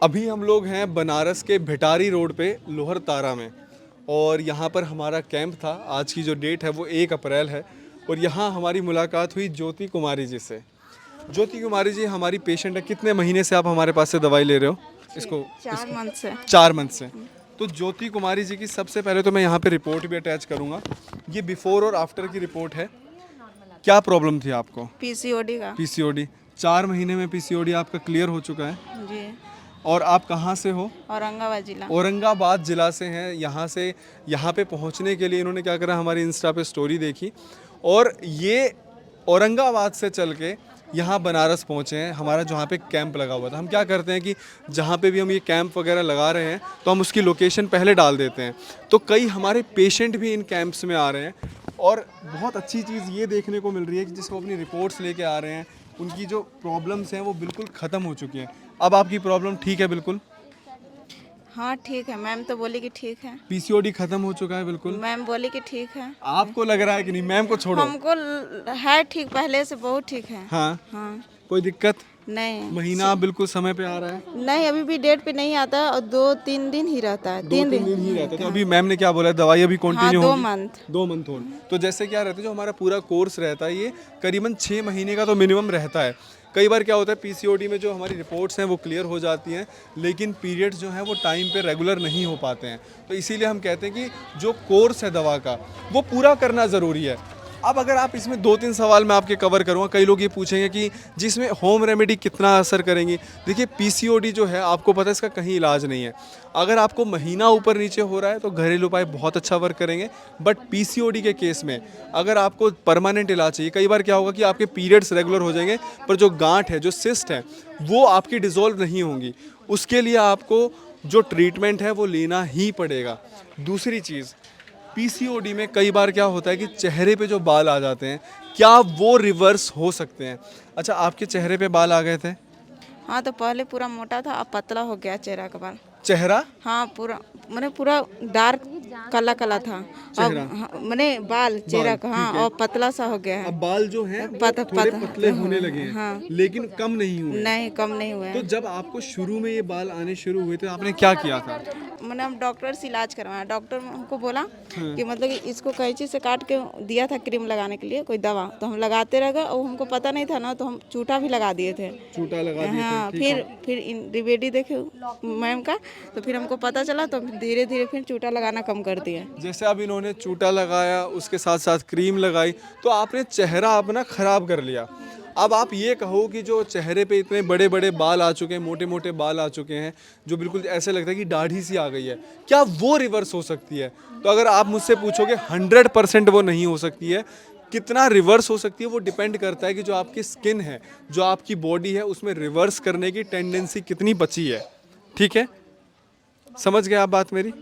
अभी हम लोग हैं बनारस के भिटारी रोड पे लोहर तारा में, और यहाँ पर हमारा कैंप था। आज की जो डेट है वो 1 अप्रैल है, और यहाँ हमारी मुलाकात हुई ज्योति कुमारी जी से। ज्योति कुमारी जी हमारी पेशेंट है। कितने महीने से आप हमारे पास से दवाई ले रहे हो? इसको 4 मंथ से। 4 मंथ से। तो ज्योति कुमारी जी की सबसे पहले तो मैं यहाँ पे रिपोर्ट भी अटैच करूँगा। ये बिफोर और आफ्टर की रिपोर्ट है। क्या प्रॉब्लम थी आपको? पीसीओडी का। पीसीओडी। 4 महीने में पीसीओडी आपका क्लियर हो चुका है। जी। और आप कहाँ से हो? औरंगाबाद जिला। औरंगाबाद जिला से हैं। यहाँ पे पहुँचने के लिए इन्होंने क्या करा, हमारी इंस्टा पे स्टोरी देखी और ये औरंगाबाद से चल के यहाँ बनारस पहुँचे हैं। हमारा जहाँ पे कैंप लगा हुआ था, हम क्या करते हैं कि जहाँ पे भी हम ये कैंप वगैरह लगा रहे हैं तो हम उसकी लोकेशन पहले डाल देते हैं। तो कई हमारे पेशेंट भी इन कैंप्स में आ रहे हैं, और बहुत अच्छी चीज़ ये देखने को मिल रही है कि जिसको अपनी रिपोर्ट्स लेके आ रहे हैं, उनकी जो प्रॉब्लम्स हैं वो बिल्कुल ख़त्म हो चुकी हैं। अब आपकी प्रॉब्लम ठीक है बिल्कुल? हाँ ठीक है, मैम तो बोली कि ठीक है। पीसीओडी खत्म हो चुका है बिल्कुल? मैम बोली कि ठीक है। आपको लग रहा है कि नहीं? मैम को छोड़ो। हमको है ठीक, पहले से बहुत ठीक है। हाँ, हाँ। कोई दिक्कत? नहीं। महीना बिल्कुल समय पे आ रहा है? नहीं, अभी भी डेट पे नहीं आता और 2-3 दिन ही रहता है। 3 2-3 दिन ही रहता है। तो अभी मैम ने क्या बोला है, दवाई अभी कंटिन्यू हाँ, होगी? 2 मंथ। 2 मंथ हो। तो जैसे क्या रहता है, जो हमारा पूरा कोर्स रहता है ये करीबन 6 महीने का तो मिनिमम रहता है। कई बार क्या होता है, पीसीओडी में जो हमारी रिपोर्ट्स हैं वो क्लियर हो जाती हैं, लेकिन पीरियड्स जो हैं वो टाइम पे रेगुलर नहीं हो पाते हैं। तो इसीलिए हम कहते हैं कि जो कोर्स है दवा का वो पूरा करना ज़रूरी है। अब अगर आप इसमें 2-3 सवाल मैं आपके कवर करूँगा। कई लोग ये पूछेंगे कि जिसमें होम रेमेडी कितना असर करेंगी। देखिए, पीसीओडी जो है आपको पता है इसका कहीं इलाज नहीं है। अगर आपको महीना ऊपर नीचे हो रहा है तो घरेलू उपाय बहुत अच्छा वर्क करेंगे, बट पीसीओडी के केस में अगर आपको परमानेंट इलाज चाहिए, कई बार क्या होगा कि आपके पीरियड्स रेगुलर हो जाएंगे पर जो गांठ है, जो सिस्ट है, वो आपकी डिसॉल्व नहीं होंगी। उसके लिए आपको जो ट्रीटमेंट है वो लेना ही पड़ेगा। दूसरी चीज़, पीसीओडी में कई बार क्या होता है कि चेहरे पे जो बाल आ जाते हैं, क्या वो रिवर्स हो सकते हैं? अच्छा, आपके चेहरे पे बाल आ गए थे? हाँ, तो पहले पूरा मोटा था, अब पतला हो गया चेहरा का बाल। चेहरा? हाँ, पूरा मैंने पूरा डार्क काला काला था। अब हाँ, मैंने बाल चेहरा का, हाँ, और पतला सा हो गया है। अब बाल जो हैं वो पत- थोड़े पत- पतले होने लगे हैं, हाँ। लेकिन कम नहीं हुए। नहीं, कम नहीं हुआ तो है। जब आपको शुरू में ये बाल आने शुरू हुए थे, आपने क्या किया था? मैंने हम डॉक्टर से इलाज करवाया। डॉक्टर हमको बोला कि मतलब कि इसको कैंची से काट के दिया था क्रीम लगाने के लिए, कोई दवा, तो हम लगाते रह गए और हमको पता नहीं था ना, तो हम चूटा भी लगा दिए थे। चूटा लगा दिए थे? हाँ, ठीक है। फिर रिमेडी देखे मैम का, तो फिर हमको पता चला, तो धीरे धीरे फिर चूटा लगाना कम कर दिया। जैसे अब इन्होंने चूटा लगाया, उसके साथ साथ क्रीम लगाई, तो आपने चेहरा अपना खराब कर लिया। अब आप ये कहो कि जो चेहरे पे इतने बड़े बड़े बाल आ चुके हैं, मोटे मोटे बाल आ चुके हैं, जो बिल्कुल ऐसे लगता है कि दाढ़ी सी आ गई है, क्या वो रिवर्स हो सकती है? तो अगर आप मुझसे पूछोगे 100% वो नहीं हो सकती है। कितना रिवर्स हो सकती है वो डिपेंड करता है कि जो आपकी स्किन है, जो आपकी बॉडी है, उसमें रिवर्स करने की टेंडेंसी कितनी बची है। ठीक है, समझ गए आप बात मेरी?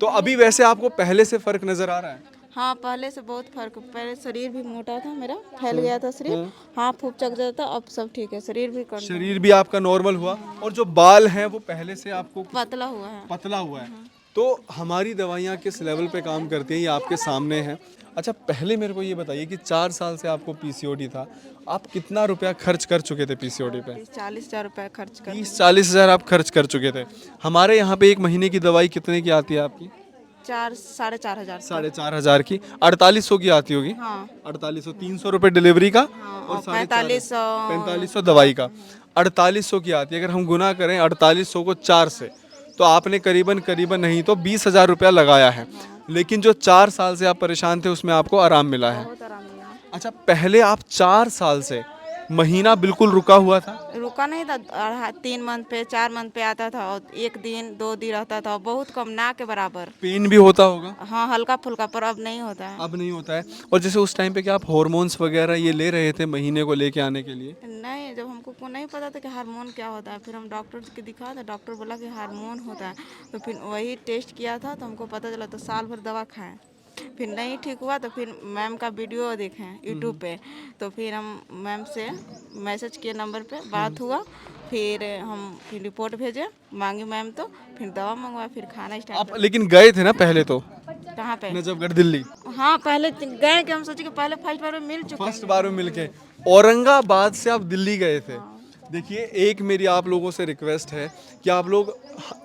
तो अभी वैसे आपको पहले से फ़र्क नज़र आ रहा है? हाँ, पहले से बहुत फर्क। पहले शरीर भी मोटा था मेरा, फैल गया था शरीर, हाँ, फूक चक जाता, अब सब ठीक है, शरीर भी शरीर भी आपका नॉर्मल हुआ, और जो बाल हैं वो पहले से आपको पतला हुआ है। पतला हुआ है। तो हमारी दवाइयाँ किस लेवल पे काम करती हैं ये आपके सामने है। अच्छा, पहले मेरे को ये बताइए कि 4 साल से आपको पीसीओडी था, आप कितना रुपया खर्च कर चुके थे पीसीओडी पे? 30-40 हज़ार रुपये खर्च कर। 30-40 हज़ार आप खर्च कर चुके थे। हमारे यहाँ पे 1 महीने की दवाई कितने की आती है आपकी? 4-4.5 हज़ार। 4,500 की। 4800 की आती होगी? हाँ। 4800, 300 रुपये डिलीवरी का और 4500 4500 दवाई का। 4800 की आती है। अगर हम गुना करें 4800 को 4 से, तो आपने करीबन करीबन नहीं तो 20,000 रुपया लगाया है। लेकिन जो 4 साल से आप परेशान थे उसमें आपको आराम मिला है। बहुत आराम मिला। अच्छा, पहले आप 4 साल से महीना बिल्कुल रुका हुआ था? रुका नहीं था, 3 मंथ पे 4 मंथ पे आता था, और 1 दिन 2 दिन रहता था, बहुत कम, ना के बराबर। पेन भी होता होगा? हाँ, हल्का फुल्का, पर अब नहीं होता है। अब नहीं होता है। और जैसे उस टाइम पे क्या आप हार्मोन्स वगैरह ये ले रहे थे महीने को लेके आने के लिए? नहीं, जब हमको को नहीं पता था कि हार्मोन क्या होता है, फिर हम डॉक्टर के दिखा था, डॉक्टर बोला कि हार्मोन होता है, तो फिर वही टेस्ट किया था, तो हमको पता चला, तो साल भर दवा खाएं, फिर नहीं ठीक हुआ, तो फिर मैम का वीडियो देखें यूट्यूब पे, तो फिर हम मैम से मैसेज किए, नंबर पे बात हुआ, फिर हम फिर रिपोर्ट भेजे, मांगी मैम, तो फिर दवा मंगवा, फिर खाना स्टार्ट। आप लेकिन गए थे ना पहले तो कहाँ पे? नजफगढ़ दिल्ली? हाँ, पहले गए कि हम सोचे कि पहले फर्स्ट बार में मिल चुके फर्स्ट बार में मिलके औरंगाबाद से आप दिल्ली गए थे। देखिए, एक मेरी आप लोगों से रिक्वेस्ट है कि आप लोग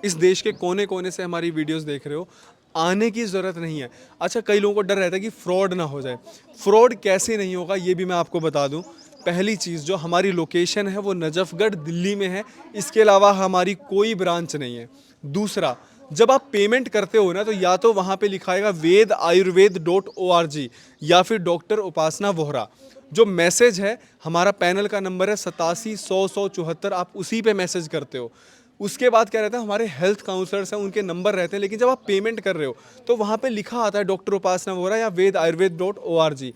इस देश के कोने कोने से हमारी वीडियोस देख रहे हो, आने की ज़रूरत नहीं है। अच्छा, कई लोगों को डर रहता है कि फ्रॉड ना हो जाए। फ्रॉड कैसे नहीं होगा ये भी मैं आपको बता दूं। पहली चीज़, जो हमारी लोकेशन है वो नजफगढ़ दिल्ली में है, इसके अलावा हमारी कोई ब्रांच नहीं है। दूसरा, जब आप पेमेंट करते हो ना, तो या तो वहाँ पे लिखाएगा vedayurved.org या फिर डॉक्टर उपासना वोहरा। जो मैसेज है, हमारा पैनल का नंबर है 87 100 174, आप उसी पे मैसेज करते हो। उसके बाद क्या रहता है, हमारे हेल्थ काउंसलर्स हैं, उनके नंबर रहते हैं, लेकिन जब आप पेमेंट कर रहे हो तो वहाँ पे लिखा आता है डॉक्टर उपासना वोहरा या vedayurved.org।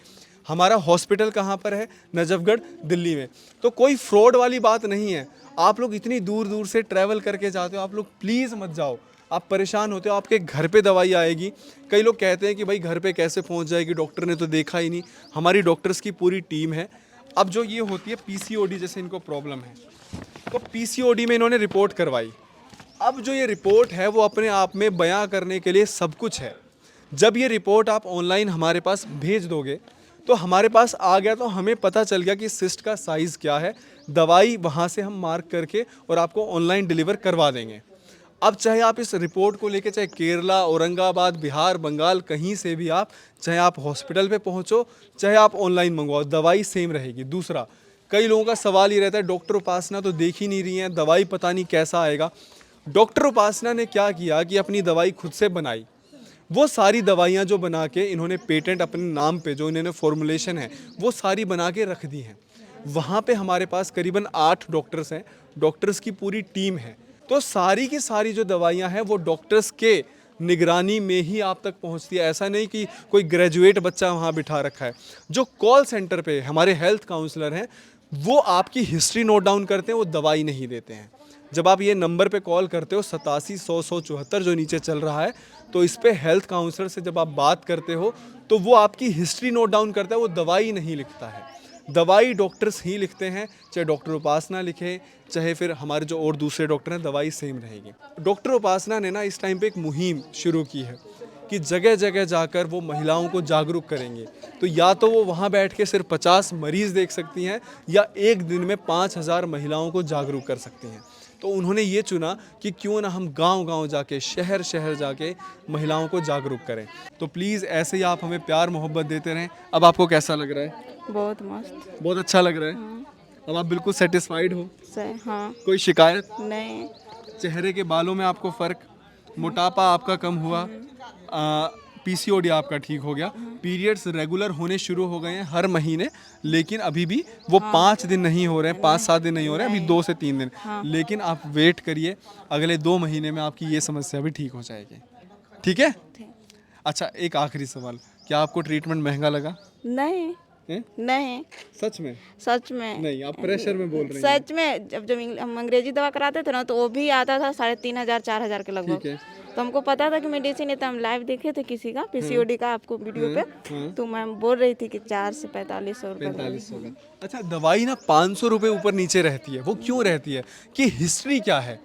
हमारा हॉस्पिटल कहाँ पर है? नजफगढ़ दिल्ली में। तो कोई फ्रॉड वाली बात नहीं है। आप लोग इतनी दूर दूर से ट्रैवल करके जाते हो, आप लोग प्लीज़ मत जाओ। आप परेशान होते हो, आपके घर पे दवाई आएगी। कई लोग कहते हैं कि भाई घर पे कैसे पहुंच जाएगी, डॉक्टर ने तो देखा ही नहीं। हमारी डॉक्टर्स की पूरी टीम है। अब जो ये होती है पीसीओडी, जैसे इनको प्रॉब्लम है, तो पीसीओडी में इन्होंने रिपोर्ट करवाई। अब जो ये रिपोर्ट है वो अपने आप में बयां करने के लिए सब कुछ है। जब ये रिपोर्ट आप ऑनलाइन हमारे पास भेज दोगे, तो हमारे पास आ गया तो हमें पता चल गया कि सिस्ट का साइज़ क्या है। दवाई वहाँ से हम मार्क करके और आपको ऑनलाइन डिलीवर करवा देंगे। अब चाहे आप इस रिपोर्ट को लेके चाहे केरला, औरंगाबाद, बिहार, बंगाल, कहीं से भी आप, चाहे आप हॉस्पिटल पे पहुँचो, चाहे आप ऑनलाइन मंगवाओ, दवाई सेम रहेगी। दूसरा, कई लोगों का सवाल ये रहता है डॉक्टर उपासना तो देख ही नहीं रही हैं, दवाई पता नहीं कैसा आएगा। डॉक्टर उपासना ने क्या किया कि अपनी दवाई खुद से बनाई। वो सारी दवाइयाँ जो बना के इन्होंने पेटेंट अपने नाम पे, जो इन्होंने फॉर्मुलेशन है, वो सारी बना के रख दी हैं। वहाँ पे हमारे पास करीबन 8 डॉक्टर्स हैं, डॉक्टर्स की पूरी टीम है। तो सारी की सारी जो दवाइयाँ हैं वो डॉक्टर्स के निगरानी में ही आप तक पहुँचती है। ऐसा नहीं कि कोई ग्रेजुएट बच्चा वहाँ बिठा रखा है। जो कॉल सेंटर पे हमारे हेल्थ काउंसलर हैं, वो आपकी हिस्ट्री नोट डाउन करते हैं, वो दवाई नहीं देते हैं। जब आप ये नंबर पे कॉल करते हो 87 100 174 जो नीचे चल रहा है, तो इस पे हेल्थ काउंसलर से जब आप बात करते हो तो वो आपकी हिस्ट्री नोट डाउन करता है, वो दवाई नहीं लिखता है। दवाई डॉक्टर्स ही लिखते हैं, चाहे डॉक्टर उपासना लिखे, चाहे फिर हमारे जो और दूसरे डॉक्टर हैं, दवाई सेम रहेगी। डॉक्टर उपासना ने ना इस टाइम पे एक मुहिम शुरू की है कि जगह जगह जाकर वो महिलाओं को जागरूक करेंगे। तो या तो वो वहाँ बैठ के सिर्फ 50 मरीज़ देख सकती हैं, या एक दिन में 5000 महिलाओं को जागरूक कर सकती हैं। तो उन्होंने ये चुना कि क्यों ना हम गांव-गांव जाके, शहर शहर जाके महिलाओं को जागरूक करें। तो प्लीज़ ऐसे ही आप हमें प्यार मोहब्बत देते रहें। अब आपको कैसा लग रहा है? बहुत मस्त। बहुत अच्छा लग रहा है। अब आप बिल्कुल सेटिस्फाइड हो? हाँ। कोई शिकायत? नहीं। चेहरे के बालों में आपको फ़र्क, मोटापा आपका कम हुआ, पीसीओडी आपका ठीक हो गया, पीरियड्स रेगुलर होने शुरू हो गए हैं हर महीने, लेकिन अभी भी वो 5 दिन नहीं हो रहे हैं, 5-7 दिन नहीं हो रहे हैं, अभी 2 से 3 दिन। लेकिन आप वेट करिए, अगले 2 महीने में आपकी ये समस्या भी ठीक हो जाएगी। ठीक है? अच्छा, एक आखिरी सवाल, क्या आपको ट्रीटमेंट महंगा लगा? नहीं। हैं? नहीं। सच में? सच में नहीं, आप प्रेशर में बोल रही हैं। सच में। जब हम अंग्रेजी दवा कराते थे ना, तो वो भी आता था 3500-4000 के लगभग। ठीक है। तो हमको पता था कि मेडिसिन है, तो हम लाइव देखे थे किसी का पीसीओडी का आपको वीडियो पे, तो मैं बोल रही थी कि 4 से 4500 रुपये। 4500 का। अच्छा, दवाई ना 500 रुपये ऊपर नीचे रहती है। वो क्यों रहती है? कि हिस्ट्री क्या है,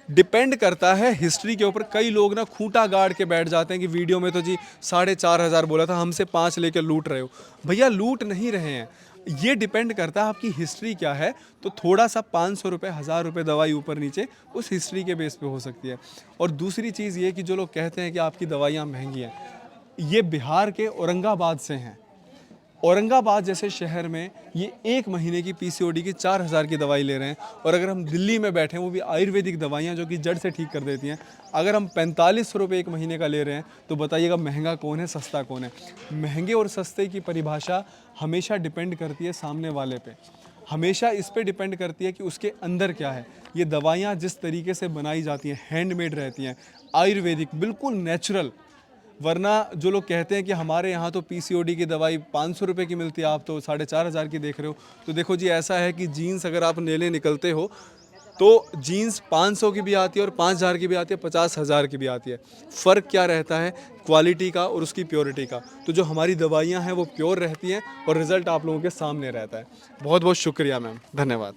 डिपेंड करता है हिस्ट्री के ऊपर। कई लोग ना खूंटा गाड़ के बैठ जाते हैं कि वीडियो में तो जी 4500 बोला था, हमसे 5 लेके लूट रहे हो। भैया, लूट नहीं रहे हैं, ये डिपेंड करता है आपकी हिस्ट्री क्या है। तो थोड़ा सा 500 रुपये, 1000 रुपये दवाई ऊपर नीचे उस हिस्ट्री के बेस पे हो सकती है। और दूसरी चीज़ ये कि जो लोग कहते हैं कि आपकी दवाइयाँ महंगी हैं, ये बिहार के औरंगाबाद से हैं। औरंगाबाद जैसे शहर में ये 1 महीने की पीसीओडी की 4000 की दवाई ले रहे हैं। और अगर हम दिल्ली में बैठे हैं, वो भी आयुर्वेदिक दवाइयाँ जो कि जड़ से ठीक कर देती हैं, अगर हम 4500 रुपये 1 महीने का ले रहे हैं, तो बताइएगा महंगा कौन है, सस्ता कौन है? महंगे और सस्ते की परिभाषा हमेशा डिपेंड करती है सामने वाले पे, हमेशा इस पे डिपेंड करती है कि उसके अंदर क्या है। ये दवाइयाँ जिस तरीके से बनाई जाती हैं, हैंडमेड रहती हैं, आयुर्वेदिक, बिल्कुल नेचुरल। वरना जो लोग कहते हैं कि हमारे यहाँ तो पीसीओडी की दवाई 500 रुपये की मिलती है, आप तो 4500 की देख रहे हो। तो देखो जी, ऐसा है कि जीन्स अगर आप नेले निकलते हो तो जीन्स 500 की भी आती है और 5000 की भी आती है, 50,000 की भी आती है। फ़र्क क्या रहता है? क्वालिटी का और उसकी प्योरिटी का। तो जो हमारी दवाइयाँ हैं वो प्योर रहती हैं और रिज़ल्ट आप लोगों के सामने रहता है। बहुत बहुत शुक्रिया मैम, धन्यवाद।